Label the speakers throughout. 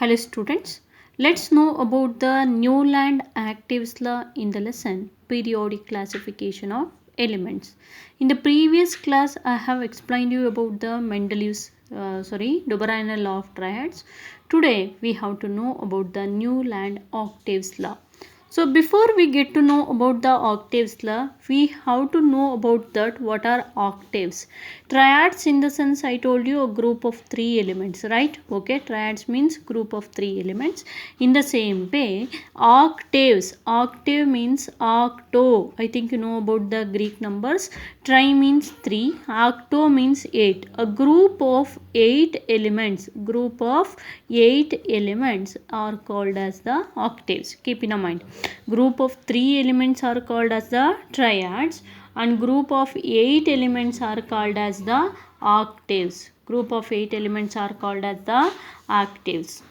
Speaker 1: Hello students, let's know about the Newland Actives law in the lesson periodic classification of elements. In the previous class I have explained you about the Mendeleev's Dobryn's law of triads. Today we have to know about the Newland Octaves law. So before we get to know about the octaves law, we have to know about that what are octaves. Triads in the sense I told you a group of 3 elements, right? Okay, triads means group of 3 elements. In the same way, octaves, octave means octo. I think you know about the Greek numbers. Tri means 3, octo means 8. A group of 8 elements, are called as the octaves. Keep in mind. Group of 3 elements are called as the triads and group of 8 elements are called as the octaves. Group of 8 elements are called as the octaves.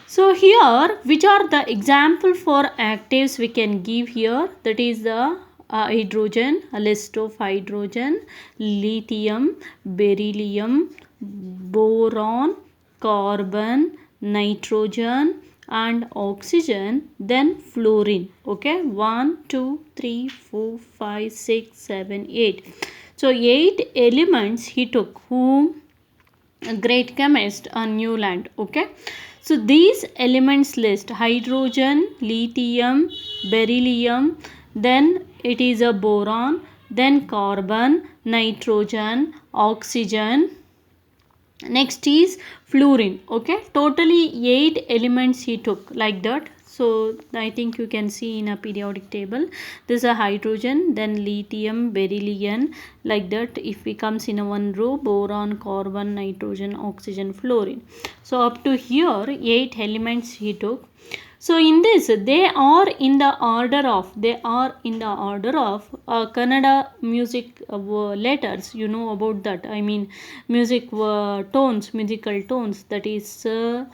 Speaker 1: So here, which are the example for octaves we can give here? That is the hydrogen, a list of hydrogen, lithium, beryllium, boron, carbon, nitrogen and oxygen, then fluorine. Okay, 1 2 3 4 5 6 7 8. So 8 elements he took. Whom? A great chemist on Newland. Okay, so these elements list hydrogen, lithium, beryllium, then it is a boron, then carbon, nitrogen, oxygen. Next is fluorine. Okay, totally 8 elements he took like that. So I think you can see in a periodic table this is a hydrogen, then lithium, beryllium, like that. If we comes in a one row, boron, carbon, nitrogen, oxygen, fluorine. So up to here 8 elements he took. So in this they are in the order of Kannada music letters. You know about that. I mean music tones, musical tones, that is sa,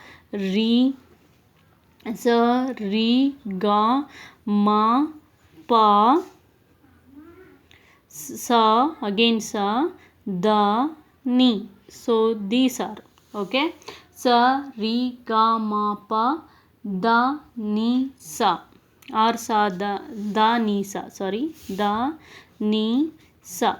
Speaker 1: re, ga, ma, pa, sa, again sa, da, ni. So these are okay. Sa, re, ga, ma, pa, da, ni, sa, or sa, da, ni, sa, da, ni, sa,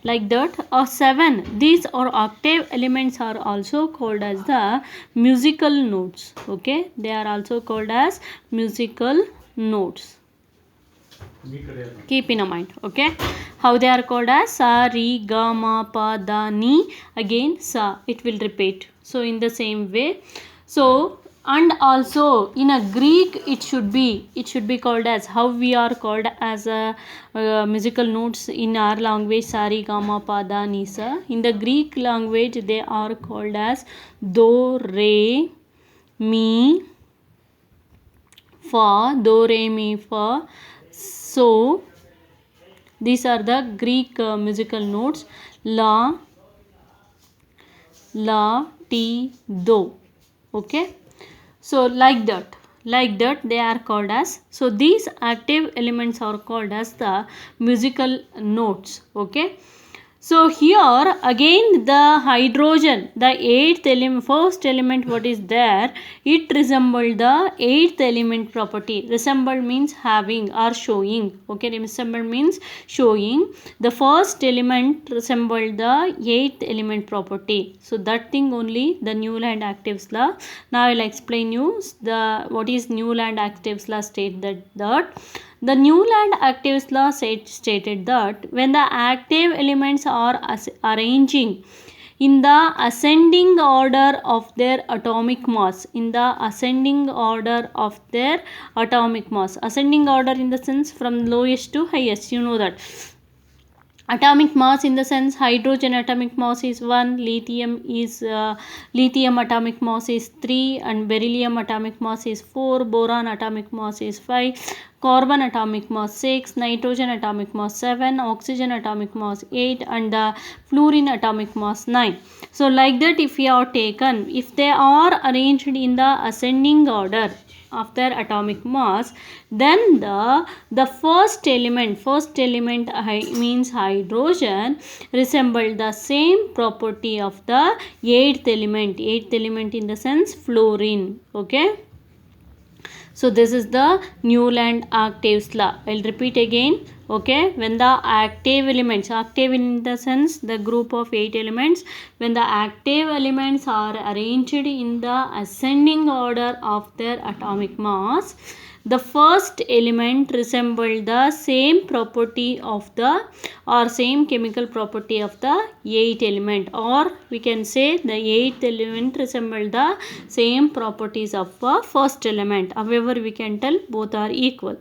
Speaker 1: like that. 7, these are octave elements are also called as the musical notes. Okay, they are also called as musical notes. Keep in mind. Okay, how they are called as sa, re, ga, ma, pa, da, ni, again sa, it will repeat. So in the same way, so and also in a Greek it should be called as how we are called as a musical notes in our language sa, re, ga, ma, pa, da, ni, sa. In the Greek language they are called as do, re, mi, fa, do, re, mi, fa. So these are the Greek musical notes. La, ti, do. Okay, so like that they are called as. So these active elements are called as the musical notes. Okay, so here again the hydrogen, the 8th element, first element what is there, it resembled the 8th element property. Resemble means having or showing. Okay, resemble means showing. The first element resembled the 8th element property. So that thing only the Newland Actives law. Now I will explain you the what is Newland Actives law. State that the Newland Actives law stated that when the active elements are arranging in the ascending order of their atomic mass, ascending order in the sense from lowest to highest, you know that. Atomic mass in the sense hydrogen atomic mass is 1, lithium atomic mass is 3 and beryllium atomic mass is 4, boron atomic mass is 5, carbon atomic mass 6, nitrogen atomic mass 7, oxygen atomic mass 8, and the fluorine atomic mass 9. So like that, if we are taken, if they are arranged in the ascending order of their atomic mass, then the first element means hydrogen resemble the same property of the eighth element in the sense fluorine. Okay, so this is the Newland-Octaves law. I'll repeat again. Okay, when the active in the sense the group of 8 elements, when the active elements are arranged in the ascending order of their atomic mass, the first element resemble the same property of the or same chemical property of the eighth element, or we can say the eighth element resemble the same properties of the first element. However, we can tell both are equal.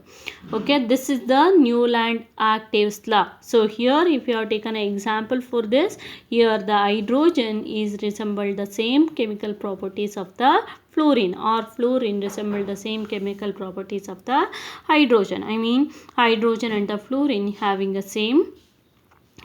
Speaker 1: Okay, this is the Newland-Octaves law. So here, if you have taken an example for this, here the hydrogen is resemble the same chemical properties of the fluorine, or fluorine resemble the same chemical properties of the hydrogen. I mean, hydrogen and the fluorine having the same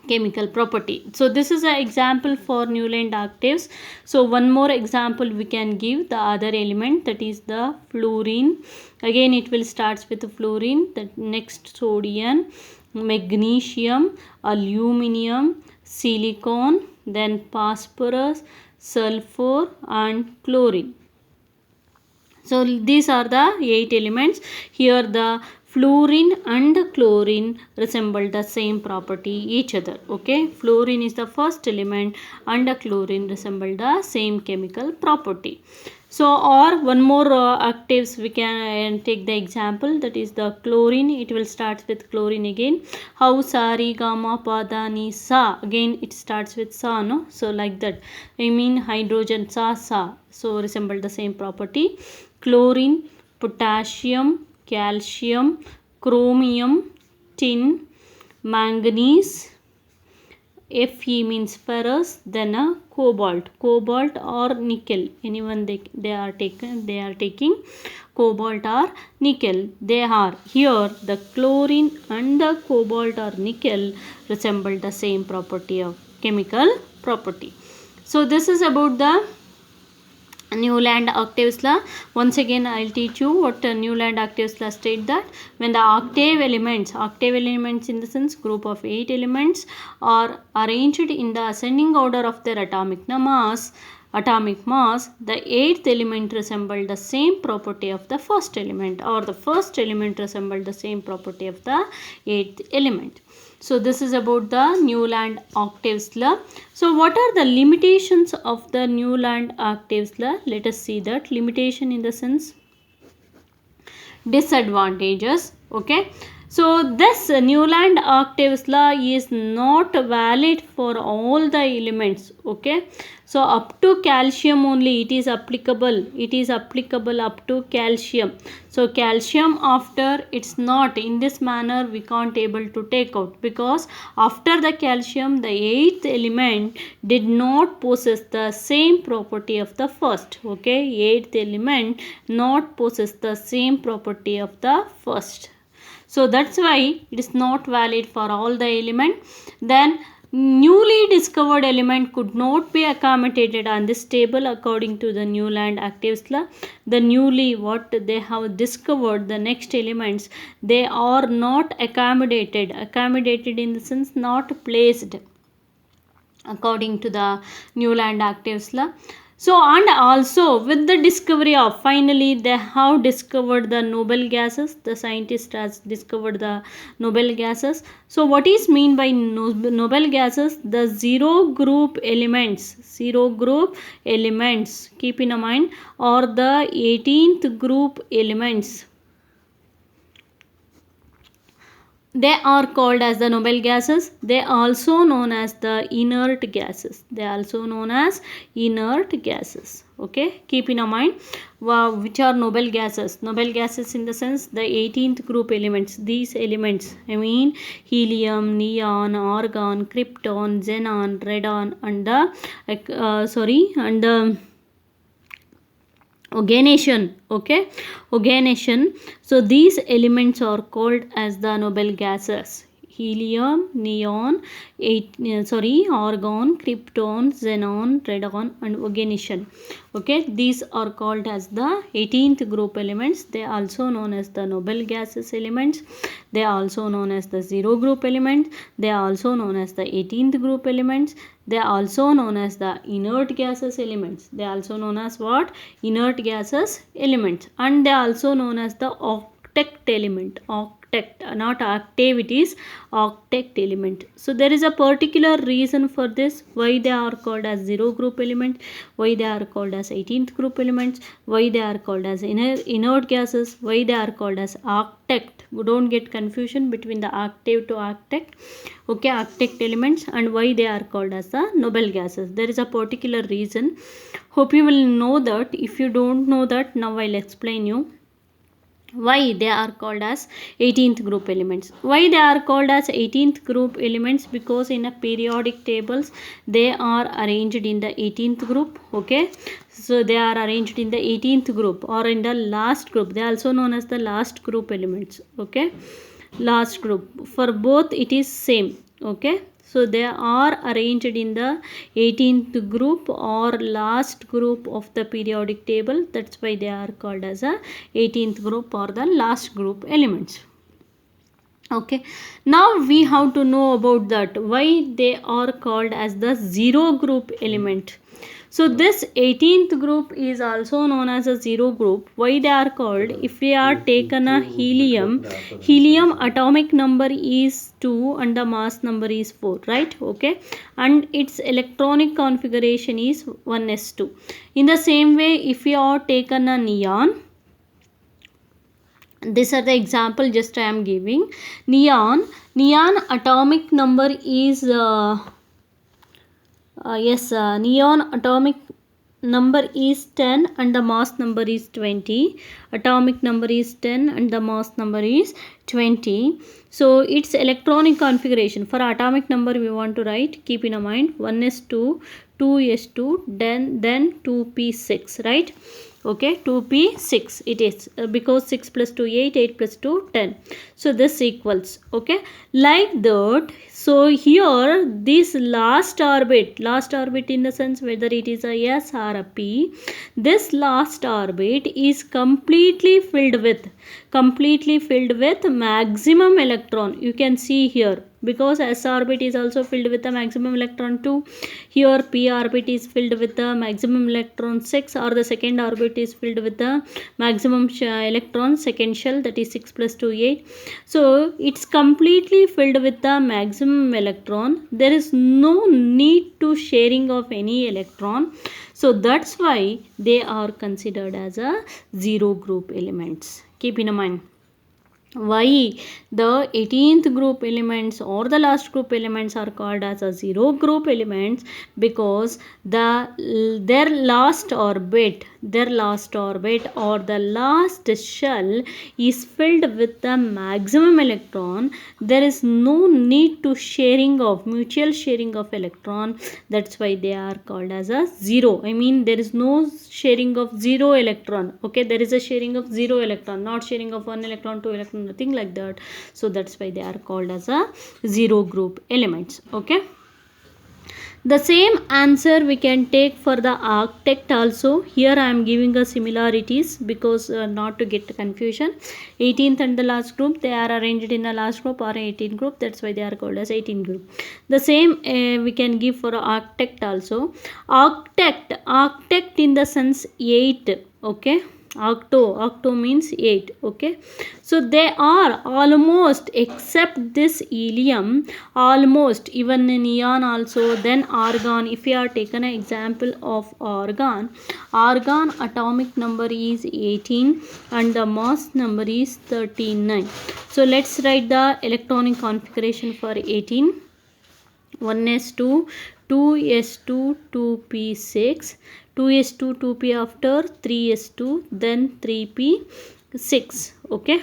Speaker 1: chemical property. So this is an example for Newland-Octaves. So one more example we can give the other element, that is the fluorine. Again it will start with fluorine, the next sodium, magnesium, aluminium, silicon, then phosphorus, sulfur and chlorine. So these are the 8 elements. Here the fluorine and chlorine resemble the same property each other. Okay, fluorine is the first element and chlorine resemble the same chemical property. So, or one more octaves we can take the example, that is the chlorine. It will start with chlorine again. How sa re ga ma pa da ni sa, again it starts with sa, no? So like that, I mean hydrogen sa. So resemble the same property. Chlorine, potassium, calcium, chromium, tin, manganese, Fe means ferrous, then a cobalt or nickel. Anyone they are taking cobalt or nickel. They are here the chlorine and the cobalt or nickel resemble the same property of chemical property. So this is about the Newland-Octaves law. Once again I will teach you what Newland-Octaves law state, that when the octave elements in the sense group of 8 elements are arranged in the ascending order of their atomic mass, the eighth element resemble the same property of the first element, or the first element resemble the same property of the eighth element. So this is about the Newland-Octaves law. So what are the limitations of the Newland-Octaves law? Let us see that. Limitation in the sense disadvantages. Okay, so this Newland-Octaves law is not valid for all the elements. Okay, so up to calcium only it is applicable. It is applicable up to calcium. So calcium after, it's not in this manner, we can't able to take out, because after the calcium the eighth element did not possess the same property of the first. Okay, eighth element not possess the same property of the first. So that's why it is not valid for all the element. Then newly discovered element could not be accommodated on this table according to the Newland-Octaves law. The newly what they have discovered, the next elements, they are not accommodated in the sense not placed according to the Newland-Octaves law. So and also with the discovery of, finally they have discovered the noble gases. The scientist has discovered the noble gases. So what is mean by noble gases? The zero group elements, keep in mind, or the 18th group elements, they are called as the noble gases. They are also known as the inert gases. Okay, keep in mind which are noble gases. Noble gases in the sense the 18th group elements. These elements, I mean helium, neon, argon, krypton, xenon, radon, and oxidation. Okay, oxidation. So these elements are called as the noble gases: helium, neon, argon, krypton, xenon, radon, and oxidation. Okay, these are called as the 18th group elements. They are also known as the noble gases elements. They are also known as the zero group elements. They are also known as the 18th group elements. They are also known as the inert gases elements. They are also known as what? Inert gases elements. And they are also known as the octet element. Octet, not octave, it is octet element. So there is a particular reason for this, why they are called as zero group element, why they are called as 18th group elements, why they are called as inert gases, why they are called as octet. Don't get confusion between the octave to octet. Okay, octet elements, and why they are called as the noble gases. There is a particular reason. Hope you will know that. If you don't know that, now I'll explain you why they are called as 18th group elements. Why they are called as 18th group elements? Because in a periodic tables they are arranged in the 18th group. Okay, so they are arranged in the 18th group or in the last group. They are also known as the last group elements. Okay, last group. For both it is same. Okay, so they are arranged in the 18th group or last group of the periodic table. That's why they are called as a 18th group or the last group elements. Okay, now we have to know about that, why they are called as the zero group element. So this 18th group is also known as a zero group. Why they are called? If we are taken a helium atomic number is 2 and the mass number is 4, right? Okay, and its electronic configuration is 1s2. In the same way, if we are taken a neon, these are the example just I am giving. Neon atomic number is neon atomic number is 10 and the mass number is 20. Atomic number is 10 and the mass number is 20. So its electronic configuration, for atomic number we want to write, keep in mind 1s2, 2s2, then 2p6, right? Okay, 2p6 it is, because 6 plus 2 8, 8 plus 2 10. So this equals, okay, like that. So here this last orbit in the sense whether it is a S or a P, this last orbit is completely filled with maximum electron. You can see here, because S orbit is also filled with the maximum electron 2. Here P orbit is filled with the maximum electron 6, or the second orbit is filled with the maximum electron second shell, that is 6 plus 2 8. So it's completely filled with the maximum electron. There is no need to sharing of any electron. So that's why they are considered as a zero group elements. Keep in mind. Why the 18th group elements or the last group elements are called as a zero group elements? Because their last orbit or the last shell is filled with the maximum electron. There is no need to mutual sharing of electron. That's why they are called as a zero. I mean, there is no sharing of zero electron. Okay, there is a sharing of zero electron, not sharing of 1 electron, 2 electron, nothing like that. So that's why they are called as a zero group elements. Okay, the same answer we can take for the octet also. Here I am giving a similarities because not to get confusion. 18th and the last group, they are arranged in a last group or 18th group. That's why they are called as 18th group. The same we can give for octet also. Octet in the sense 8. Okay, octo means 8. Okay, so they are almost, except this helium, almost, even neon also, then argon. If we are taken an example of argon atomic number is 18 and the mass number is 39. So let's write the electronic configuration for 18. 1s2, 2s2, 2p6, 2s2, 2p after, 3s2, then 3p6. Okay,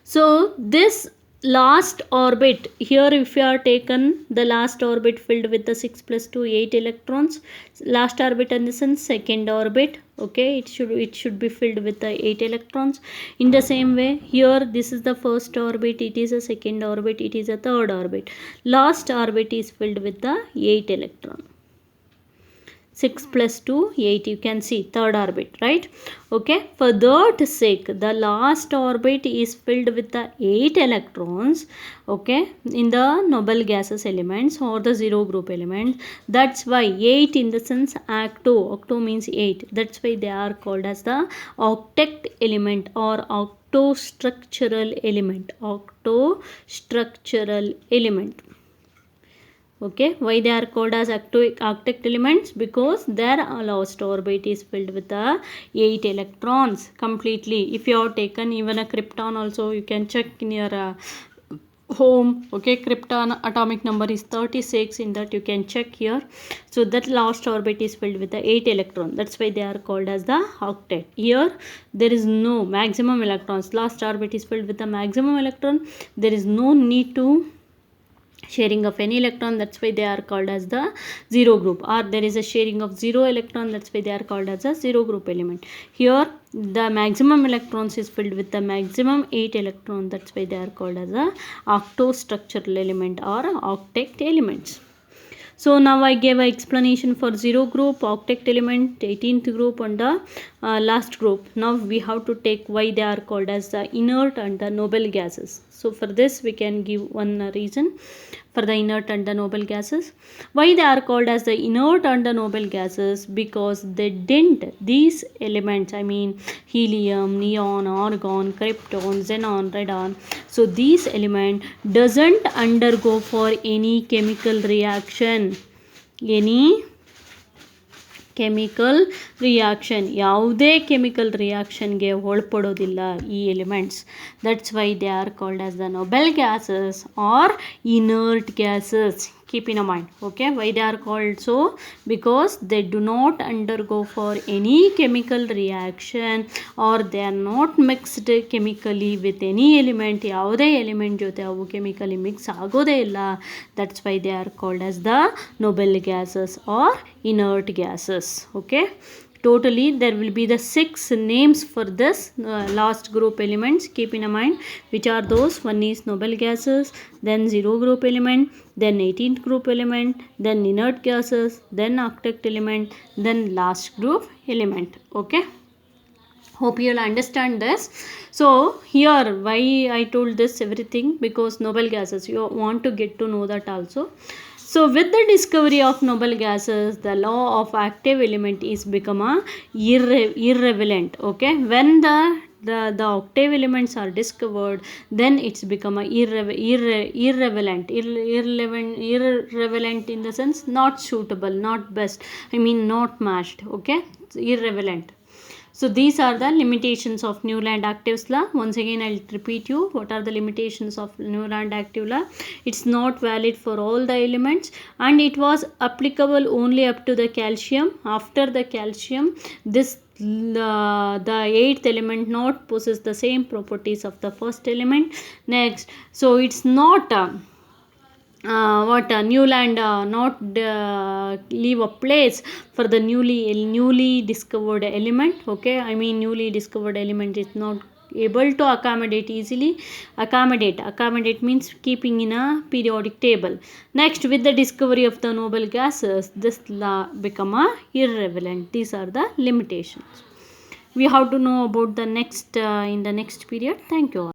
Speaker 1: so this last orbit, here if you are taken the last orbit filled with the 6 plus 2 8 electrons, last orbit in the sense second orbit, okay, it should be filled with the 8 electrons. In the same way here, this is the first orbit, it is a second orbit, it is a third orbit, last orbit is filled with the 8 electron. 6 plus 2 8, you can see third orbit, right? Okay, for that sake the last orbit is filled with the 8 electrons, okay, in the noble gases elements or the zero group elements. That's why 8 in the sense octo means 8, that's why they are called as the octet element or octostructural element. Okay, why they are called as octet elements? Because their last orbit is filled with the 8 electrons completely. If you have taken even a krypton also, you can check in your home, okay, krypton atomic number is 36, in that you can check here. So that last orbit is filled with the 8 electron, that's why they are called as the octet. Here there is no maximum electrons, last orbit is filled with the maximum electron, there is no need to sharing of any electron, that's why they are called as the zero group, or there is a sharing of 0 electron, that's why they are called as a zero group element. Here the maximum electrons is filled with the maximum 8 electron, that's why they are called as a octostructural element or octet elements. So now I gave an explanation for zero group, octet element, 18th group and the last group. Now we have to take why they are called as the inert and the noble gases. So for this we can give one reason for the inert and the noble gases. Why they are called as the inert and the noble gases? Because they didn't, these elements, I mean helium, neon, argon, krypton, xenon, radon, so these element doesn't undergo for any chemical reaction, ಯಾವುದೇ chemical ರಿಯಾಕ್ಷನ್ಗೆ ಒಳಪಡೋದಿಲ್ಲ ಈ elements. That's why they are called as the noble gases or inert gases. Keep in mind, okay, why they are called so? Because they do not undergo for any chemical reaction or they are not mixed chemically with any element. ಯಾವುದೇ element ಜೊತೆ ಅವು chemically mix ಆಗೋದೇ ಇಲ್ಲ. That's why they are called as the noble gases or inert gases. Okay, totally there will be the 6 names for this last group elements. Keep in mind which are those. One is noble gases, then zero group element, then 18th group element, then inert gases, then octet element, then last group element. Okay, hope you will understand this. So here why I told this everything, because noble gases, you want to get to know that also. So with the discovery of noble gases, the law of active element is become a irrelevant. Okay, when the octave elements are discovered, then it's become a irrelevant in the sense not suitable, not best, I mean not matched. Okay, it's irrelevant. So these are the limitations of Newland actives law. Once again I'll repeat you what are the limitations of Newland active law. It's not valid for all the elements and it was applicable only up to the calcium. After the calcium, this the 8th element not possess the same properties of the first element. Next, so it's not Newland not leave a place for the newly discovered element. Okay, I mean newly discovered element is not able to accommodate easily. Accommodate means keeping in a periodic table. Next, with the discovery of the noble gases, this law become a irrelevant. These are the limitations we have to know about the next in the next period. Thank you all.